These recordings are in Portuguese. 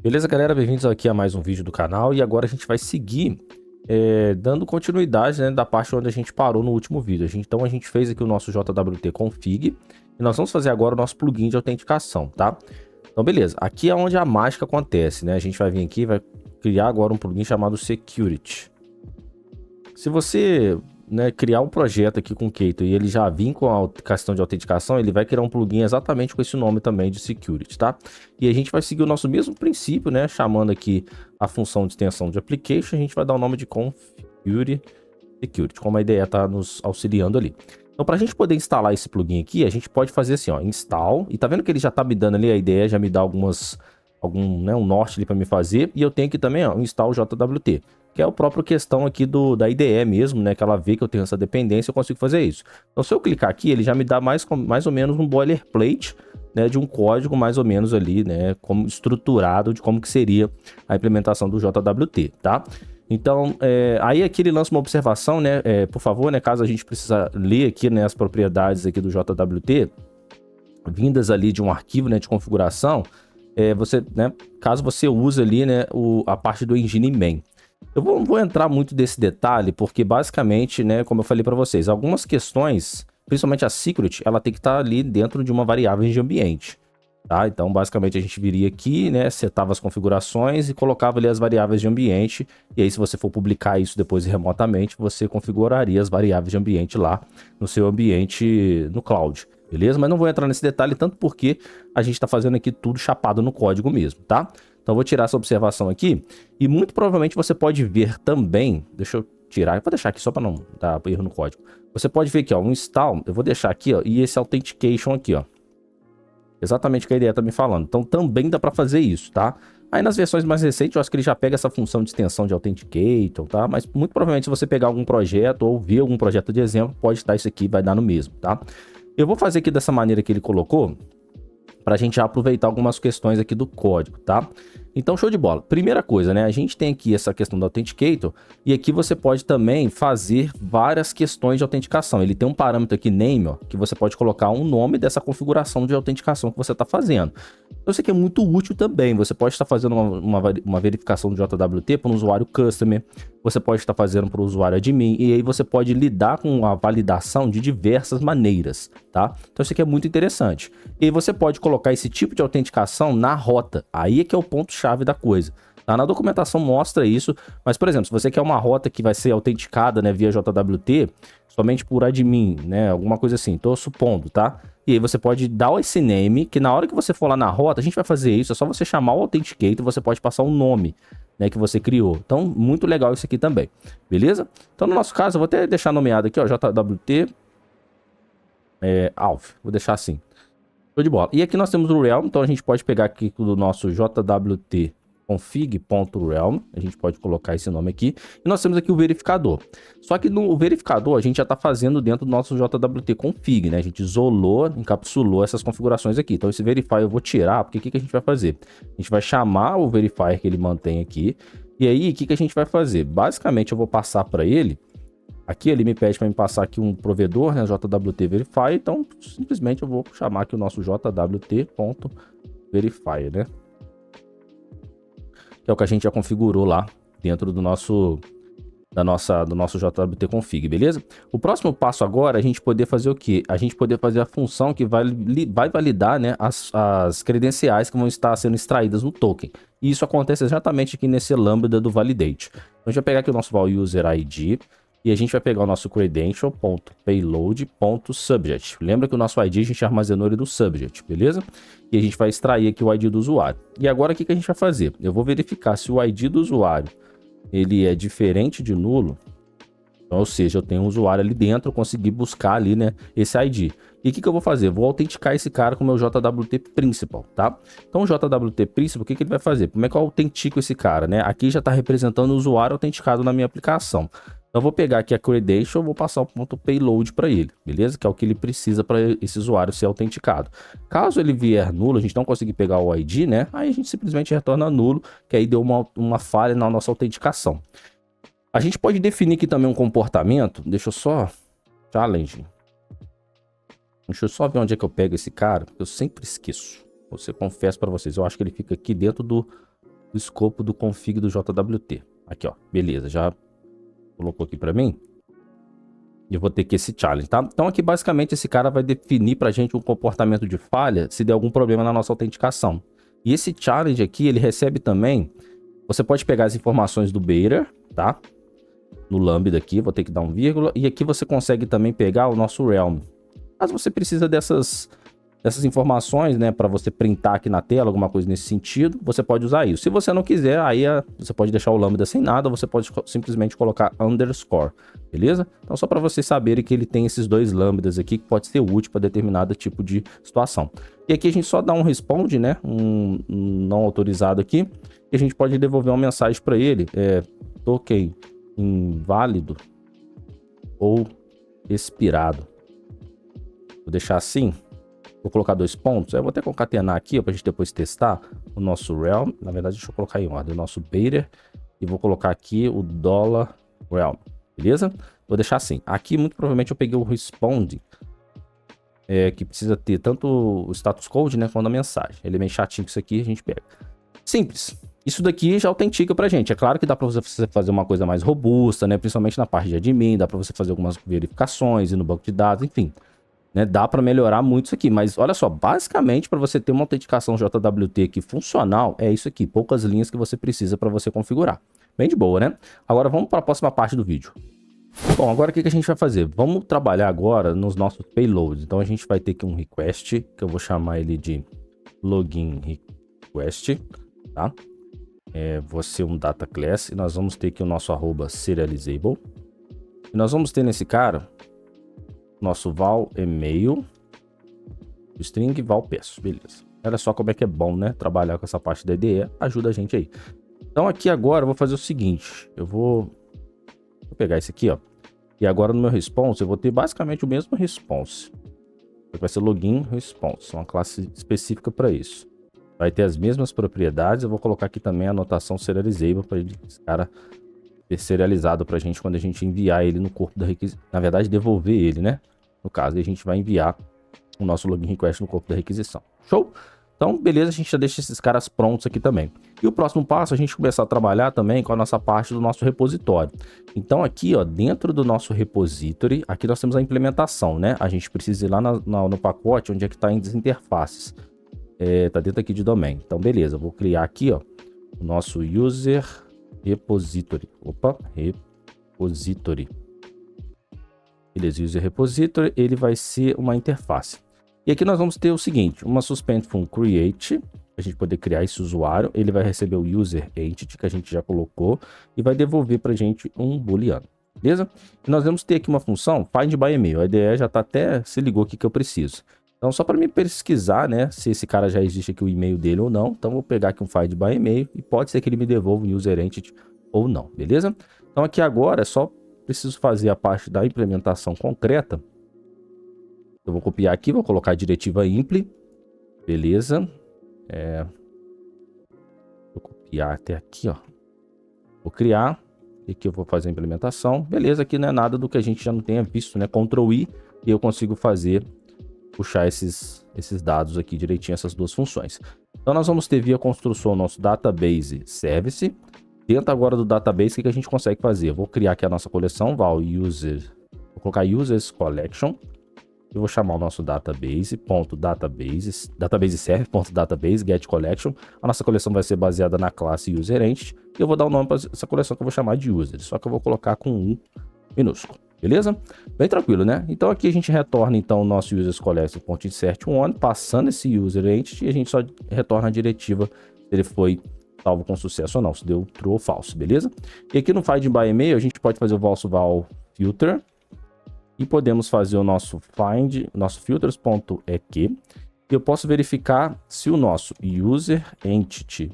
Beleza, galera? Bem-vindos aqui a mais um vídeo do canal. E agora a gente vai seguir dando continuidade, né, da parte onde a gente parou no último vídeo. Então a gente fez aqui o nosso JWT config e nós vamos fazer agora o nosso plugin de autenticação, tá? Então beleza, aqui é onde a mágica acontece, né? A gente vai vir aqui e vai criar agora um plugin chamado Security. Se você, né, criar um projeto aqui com o Keito e ele já vir com a questão de autenticação, ele vai criar um plugin exatamente com esse nome também de Security, tá? E a gente vai seguir o nosso mesmo princípio, né, chamando aqui a função de extensão de application, a gente vai dar o nome de configure security, como a IDE está nos auxiliando ali. Então, para a gente poder instalar esse plugin aqui, a gente pode fazer assim, ó, install, e tá vendo que ele já tá me dando ali, a IDE já me dá um norte ali para me fazer, e eu tenho aqui também, ó, install JWT, que é o próprio questão aqui da IDE mesmo, né, que ela vê que eu tenho essa dependência, eu consigo fazer isso. Então, se eu clicar aqui, ele já me dá mais ou menos um boilerplate, né, de um código mais ou menos ali, né, como estruturado de como que seria a implementação do JWT, tá? Então, aí aqui ele lança uma observação, né, por favor, né, caso a gente precisa ler aqui, né, as propriedades aqui do JWT, vindas ali de um arquivo, né, de configuração, né, caso você use ali, né, a parte do engine main. Eu não vou entrar muito desse detalhe, porque basicamente, né, como eu falei para vocês, algumas questões, principalmente a secret, ela tem que estar ali dentro de uma variável de ambiente. Tá? Então, basicamente, a gente viria aqui, né, setava as configurações e colocava ali as variáveis de ambiente. E aí, se você for publicar isso depois remotamente, você configuraria as variáveis de ambiente lá no seu ambiente no cloud, beleza? Mas não vou entrar nesse detalhe, tanto porque a gente está fazendo aqui tudo chapado no código mesmo, tá? Então, vou tirar essa observação aqui. E muito provavelmente você pode ver também, deixa eu tirar, eu vou deixar aqui só para não dar erro no código. Você pode ver aqui, ó, um install, eu vou deixar aqui, ó, e esse authentication aqui, ó. Exatamente o que a IDE tá me falando. Então também dá para fazer isso, tá? Aí nas versões mais recentes eu acho que ele já pega essa função de extensão de Authenticator, tá? Mas muito provavelmente se você pegar algum projeto ou ver algum projeto de exemplo, pode estar isso aqui, vai dar no mesmo, tá? Eu vou fazer aqui dessa maneira que ele colocou, para a gente já aproveitar algumas questões aqui do código, tá? Então, show de bola. Primeira coisa, né? A gente tem aqui essa questão do Authenticator e aqui você pode também fazer várias questões de autenticação. Ele tem um parâmetro aqui, name, ó, que você pode colocar um nome dessa configuração de autenticação que você está fazendo. Então, isso aqui é muito útil também. Você pode estar fazendo uma verificação do JWT para um usuário customer, você pode estar fazendo para o usuário admin, e aí você pode lidar com a validação de diversas maneiras, tá? Então, isso aqui é muito interessante. E aí você pode colocar esse tipo de autenticação na rota. Aí é que é o ponto-chave da coisa. Tá? Na documentação mostra isso, mas, por exemplo, se você quer uma rota que vai ser autenticada, né, via JWT, somente por admin, né, alguma coisa assim, tô supondo, tá? E aí você pode dar esse name, que na hora que você for lá na rota, a gente vai fazer isso, é só você chamar o Authenticator, você pode passar um nome, né, que você criou. Então, muito legal isso aqui também, beleza? Então, no nosso caso, eu vou até deixar nomeado aqui, ó, JWT Alf, vou deixar assim. Show de bola. E aqui nós temos o Realm, então a gente pode pegar aqui do nosso JWT config.realm, a gente pode colocar esse nome aqui, e nós temos aqui o verificador. Só que no verificador a gente já está fazendo dentro do nosso JWT config, né? A gente isolou, encapsulou essas configurações aqui. Então esse verifier eu vou tirar, porque o que a gente vai fazer? A gente vai chamar o verifier que ele mantém aqui, e aí o que a gente vai fazer? Basicamente eu vou passar para ele, aqui ele me pede para me passar aqui um provedor, né, JWT Verify, então simplesmente eu vou chamar aqui o nosso JWT.verify, né? Que é o que a gente já configurou lá dentro do nosso JWT config, beleza? O próximo passo agora é a gente poder fazer o quê? A gente poder fazer a função que vai validar, né, as credenciais que vão estar sendo extraídas no token. E isso acontece exatamente aqui nesse lambda do validate. Então a gente vai pegar aqui o nosso val user ID e a gente vai pegar o nosso credential.payload.subject. Lembra que o nosso ID a gente armazenou ele do subject, beleza? E a gente vai extrair aqui o ID do usuário. E agora o que a gente vai fazer? Eu vou verificar se o ID do usuário ele é diferente de nulo. Então, ou seja, eu tenho um usuário ali dentro, eu consegui buscar ali, né, esse ID. E o que eu vou fazer? Eu vou autenticar esse cara com o meu JWT Principal, tá? Então, o JWT Principal, o que ele vai fazer? Como é que eu autentico esse cara, né? Aqui já está representando o usuário autenticado na minha aplicação. Então, eu vou pegar aqui a credential, vou passar o ponto payload para ele, beleza? Que é o que ele precisa para esse usuário ser autenticado. Caso ele vier nulo, a gente não conseguir pegar o ID, né? Aí a gente simplesmente retorna nulo, que aí deu uma falha na nossa autenticação. A gente pode definir aqui também um comportamento. Deixa eu só... Challenge. Deixa eu só ver onde é que eu pego esse cara, porque eu sempre esqueço. Eu confesso para vocês, eu acho que ele fica aqui dentro do do escopo do config do JWT. Aqui, ó, beleza, já colocou aqui para mim. E eu vou ter aqui esse challenge, tá? Então aqui basicamente esse cara vai definir pra gente um comportamento de falha se der algum problema na nossa autenticação. E esse challenge aqui, ele recebe também, você pode pegar as informações do Beta, tá? No Lambda aqui, vou ter que dar um vírgula, e aqui você consegue também pegar o nosso Realm. Caso você precisa dessas informações, né, para você printar aqui na tela, alguma coisa nesse sentido, você pode usar isso. Se você não quiser, aí você pode deixar o Lambda sem nada, você pode simplesmente colocar underscore, beleza? Então só para vocês saberem que ele tem esses dois Lambdas aqui que pode ser útil para determinado tipo de situação. E aqui a gente só dá um responde, né, um não autorizado aqui, e a gente pode devolver uma mensagem para ele, token inválido ou expirado. Vou deixar assim. Vou colocar 2 pontos. Eu vou até concatenar aqui para a gente depois testar o nosso Realm. Na verdade, deixa eu colocar em ordem o nosso Beta. E vou colocar aqui o $Realm. Beleza? Vou deixar assim. Aqui, muito provavelmente, eu peguei o Respond. Que precisa ter tanto o status code, né, quanto a mensagem. Ele é meio chatinho com isso aqui, a gente pega. Simples. Isso daqui já autentica pra gente. É claro que dá pra você fazer uma coisa mais robusta, né? Principalmente na parte de admin. Dá pra você fazer algumas verificações e no banco de dados, enfim. Né, dá para melhorar muito isso aqui, mas olha só, basicamente para você ter uma autenticação JWT aqui funcional, é isso aqui, poucas linhas que você precisa para você configurar. Bem de boa, né? Agora vamos para a próxima parte do vídeo. Bom, agora o que a gente vai fazer? Vamos trabalhar agora nos nossos payloads. Então a gente vai ter aqui um request, que eu vou chamar ele de login request, tá? Vai ser um data class, e nós vamos ter aqui o nosso @serializable. E nós vamos ter nesse cara nosso val email, string val peço, beleza. Olha só como é que é bom, né? Trabalhar com essa parte da IDE, ajuda a gente aí. Então aqui agora eu vou fazer o seguinte, eu vou pegar esse aqui, ó. E agora no meu response eu vou ter basicamente o mesmo response. Vai ser login response, uma classe específica para isso. Vai ter as mesmas propriedades, eu vou colocar aqui também a anotação serializable para esse cara ser serializado para a gente quando a gente enviar ele no corpo da requisição. Na verdade, devolver ele, né? No caso, a gente vai enviar o nosso login request no corpo da requisição. Show? Então, beleza, a gente já deixa esses caras prontos aqui também. E o próximo passo, a gente começar a trabalhar também com a nossa parte do nosso repositório. Então aqui, ó, dentro do nosso repository, aqui nós temos a implementação, né? A gente precisa ir lá no pacote onde é que está as interfaces. Tá dentro aqui de domain. Então, beleza, eu vou criar aqui, ó, o nosso user repository. Opa, repository. Beleza, user repository, ele vai ser uma interface. E aqui nós vamos ter o seguinte, uma suspend from create, a gente poder criar esse usuário, ele vai receber o user entity que a gente já colocou e vai devolver pra gente um booleano, beleza? E nós vamos ter aqui uma função find by email, a IDE já tá até se ligou aqui que eu preciso. Então só para me pesquisar, né, se esse cara já existe aqui o e-mail dele ou não, então vou pegar aqui um find by email e pode ser que ele me devolva um user entity ou não, beleza? Então aqui agora é só preciso fazer a parte da implementação concreta. Eu vou copiar aqui, vou colocar a diretiva impl, beleza? Vou copiar até aqui, ó. Vou criar, e aqui eu vou fazer a implementação, beleza? Aqui não é nada do que a gente já não tenha visto, né? Ctrl I e eu consigo puxar esses dados aqui direitinho, essas duas funções. Então nós vamos ter via construção o nosso database service. Dentro agora do database, o que a gente consegue fazer? Eu vou criar aqui a nossa coleção, val user, vou colocar users collection. Eu vou chamar o nosso database serve.database get collection. A nossa coleção vai ser baseada na classe user entity. E eu vou dar o nome para essa coleção que eu vou chamar de user. Só que eu vou colocar com um minúsculo. Beleza? Bem tranquilo, né? Então aqui a gente retorna então o nosso users collection.insert one, passando esse user entity, e a gente só retorna a diretiva se ele foi salvo com sucesso ou não, se deu true ou falso, beleza? E aqui no find by email a gente pode fazer o nosso val filter e podemos fazer o nosso find, nosso filters.eq, e eu posso verificar se o nosso user entity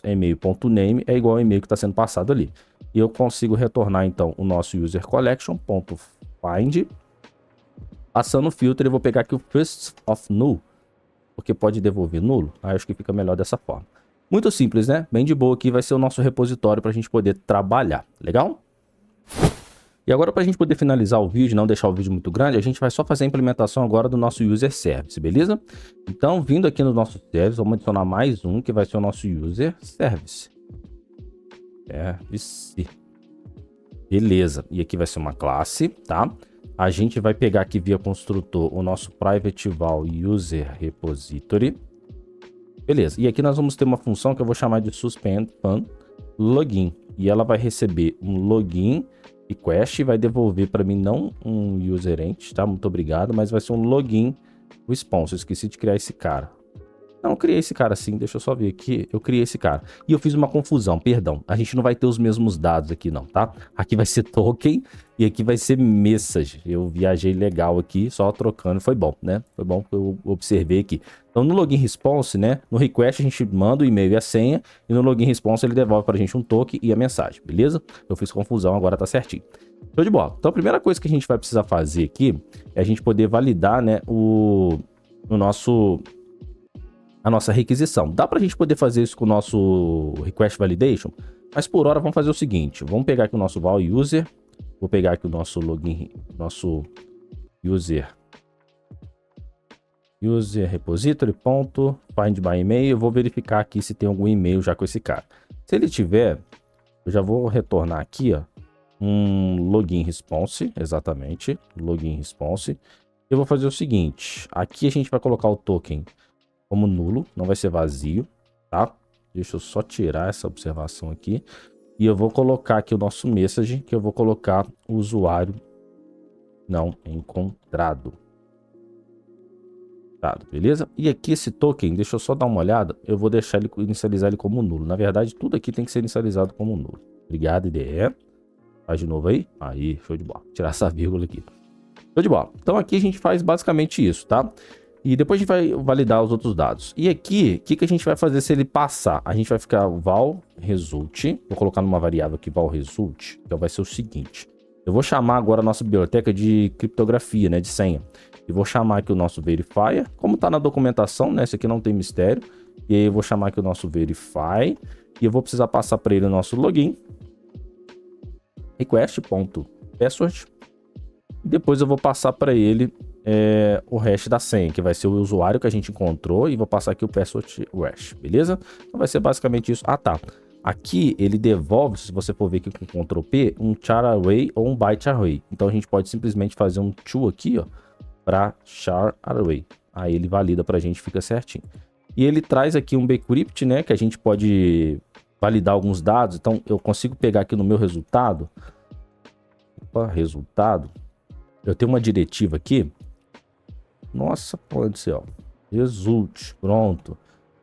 email.name é igual ao e-mail que está sendo passado ali. E eu consigo retornar então o nosso user collection.find, passando o filtro. Eu vou pegar aqui o first of null, porque pode devolver nulo. Aí acho que fica melhor dessa forma. Muito simples, né? Bem de boa aqui vai ser o nosso repositório para a gente poder trabalhar. Legal? E agora, para a gente poder finalizar o vídeo, não deixar o vídeo muito grande, a gente vai só fazer a implementação agora do nosso User Service, beleza? Então, vindo aqui no nosso Service, vamos adicionar mais um, que vai ser o nosso User Service. Beleza. E aqui vai ser uma classe, tá? A gente vai pegar aqui via construtor o nosso Private Val User Repository. Beleza. E aqui nós vamos ter uma função que eu vou chamar de Suspend Fun Login. E ela vai receber um login request e vai devolver para mim não um user ent, tá? Muito obrigado, mas vai ser um login response. Eu esqueci de criar esse cara. Não, eu criei esse cara sim, deixa eu só ver aqui. Eu criei esse cara. E eu fiz uma confusão, perdão. A gente não vai ter os mesmos dados aqui não, tá? Aqui vai ser token e aqui vai ser message. Eu viajei legal aqui, só trocando. Foi bom, né? Foi bom que eu observei aqui. Então no login response, né? No request a gente manda o e-mail e a senha. E no login response ele devolve pra gente um token e a mensagem, beleza? Eu fiz confusão, agora tá certinho. Show de bola. Então a primeira coisa que a gente vai precisar fazer aqui é a gente poder validar, né? A nossa requisição. Dá para a gente poder fazer isso com o nosso request validation, mas por hora vamos fazer o seguinte, vamos pegar aqui o nosso val user, vou pegar aqui o nosso login, nosso user repository find by email, eu vou verificar aqui se tem algum e-mail já com esse cara. Se ele tiver, eu já vou retornar aqui, ó, um login response, exatamente, login response. Eu vou fazer o seguinte, aqui a gente vai colocar o token como nulo, não vai ser vazio, tá? Deixa eu só tirar essa observação aqui. E eu vou colocar aqui o nosso message, que eu vou colocar o usuário não encontrado. Tá, beleza? E aqui esse token, deixa eu só dar uma olhada, eu vou deixar ele, inicializar ele como nulo. Na verdade, tudo aqui tem que ser inicializado como nulo. Obrigado, IDE. Faz de novo aí. Aí, show de bola. Tirar essa vírgula aqui. Show de bola. Então aqui a gente faz basicamente isso, tá? E depois a gente vai validar os outros dados. E aqui, o que a gente vai fazer se ele passar? A gente vai ficar val result. Vou colocar numa variável aqui val result. Então vai ser o seguinte. Eu vou chamar agora a nossa biblioteca de criptografia, né? De senha. E vou chamar aqui o nosso verifier. Como tá na documentação, né? Esse aqui não tem mistério. E aí eu vou chamar aqui o nosso verify. E eu vou precisar passar para ele o nosso login. Request.password. E depois eu vou passar para ele o hash da senha, que vai ser o usuário que a gente encontrou, e vou passar aqui o password hash, beleza? Então vai ser basicamente isso. Ah, tá. Aqui ele devolve, se você for ver aqui com Ctrl P, um char array ou um byte array. Então a gente pode simplesmente fazer um to aqui, ó, para char array. Aí ele valida pra gente, fica certinho. E ele traz aqui um bcrypt, né, que a gente pode validar alguns dados. Então eu consigo pegar aqui no meu resultado. Opa, resultado. Eu tenho uma diretiva aqui. Nossa, pode ser, ó. Result, pronto.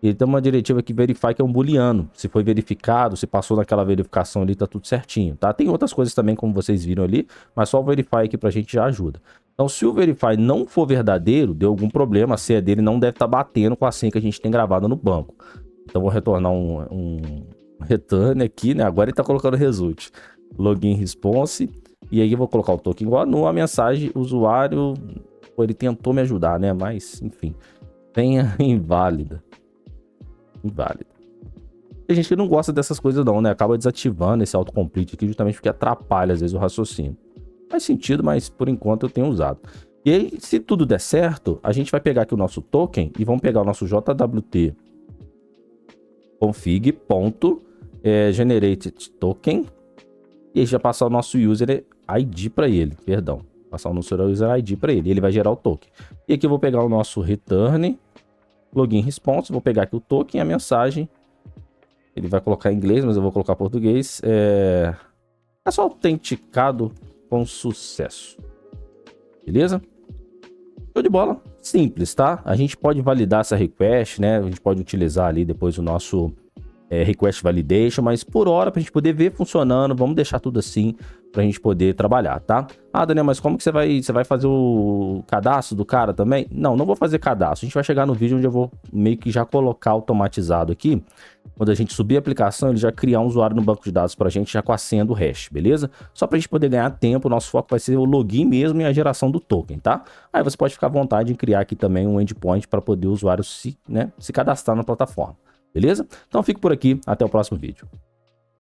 Ele tem uma diretiva que verify que é um booleano. Se foi verificado, se passou naquela verificação ali, tá tudo certinho, tá? Tem outras coisas também, como vocês viram ali, mas só o verify aqui pra gente já ajuda. Então, se o verify não for verdadeiro, deu algum problema, a senha dele não deve estar batendo com a senha que a gente tem gravada no banco. Então, vou retornar um return aqui, né? Agora ele tá colocando result. Login response. E aí eu vou colocar o token igual a mensagem, usuário... Pô, ele tentou me ajudar, né? Mas, enfim. Senha inválida. Inválida. Tem gente que não gosta dessas coisas não, né? Acaba desativando esse autocomplete aqui justamente porque atrapalha, às vezes, o raciocínio. Faz sentido, mas por enquanto eu tenho usado. E aí, se tudo der certo, a gente vai pegar aqui o nosso token e vamos pegar o nosso JWT config.generate token e aí já passar o nosso user ID para ele, perdão. Passar o nosso user ID para ele. Ele vai gerar o token. E aqui eu vou pegar o nosso return, login response. Vou pegar aqui o token e a mensagem. Ele vai colocar em inglês, mas eu vou colocar em português. É só autenticado com sucesso. Beleza? Show de bola. Simples, tá? A gente pode validar essa request, né? A gente pode utilizar ali depois o nosso request validation, mas por hora, pra gente poder ver funcionando, vamos deixar tudo assim pra gente poder trabalhar, tá? Ah, Daniel, mas como que você vai fazer o cadastro do cara também? Não vou fazer cadastro. A gente vai chegar no vídeo onde eu vou meio que já colocar automatizado aqui. Quando a gente subir a aplicação, ele já criar um usuário no banco de dados pra gente já com a senha do hash, beleza? Só pra gente poder ganhar tempo, nosso foco vai ser o login mesmo e a geração do token, tá? Aí você pode ficar à vontade em criar aqui também um endpoint para poder o usuário se cadastrar na plataforma. Beleza? Então fico por aqui, até o próximo vídeo.